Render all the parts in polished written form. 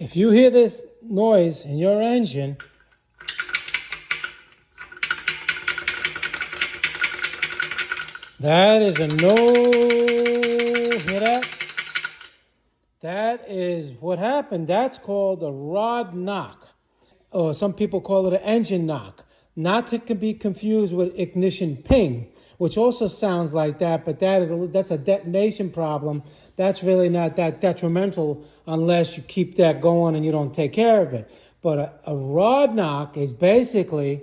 If you hear this noise in your engine, that is a no. Hear that? That is what happened. That's called a rod knock, or some people call it an engine knock. Not to be confused with ignition ping, which also sounds like that, but that's a detonation problem. That's really not that detrimental unless you keep that going and you don't take care of it. But a rod knock is basically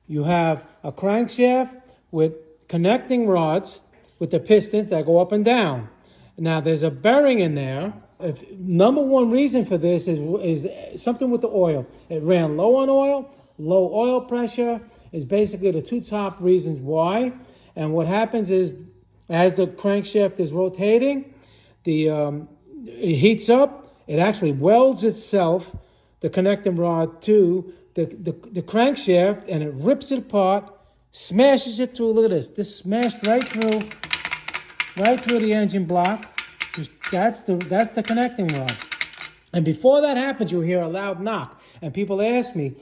you have a crankshaft with connecting rods with the pistons that go up and down. Now there's a bearing in there. Number one reason for this is something with the oil. It ran low on oil. Low oil pressure is basically the two top reasons why. And what happens is, as the crankshaft is rotating, it heats up. It actually welds itself, the connecting rod, to the crankshaft, and it rips it apart, smashes it through. Look at this. This smashed right through the engine block. That's the connecting rod. And before that happens, you'll hear a loud knock. And people ask me,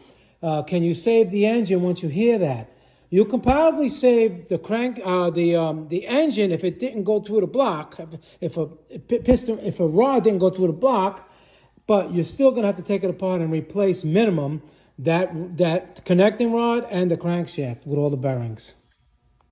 can you save the engine once you hear that? You can probably save the engine if it didn't go through the block, if a rod didn't go through the block, but you're still going to have to take it apart and replace minimum that connecting rod and the crankshaft with all the bearings.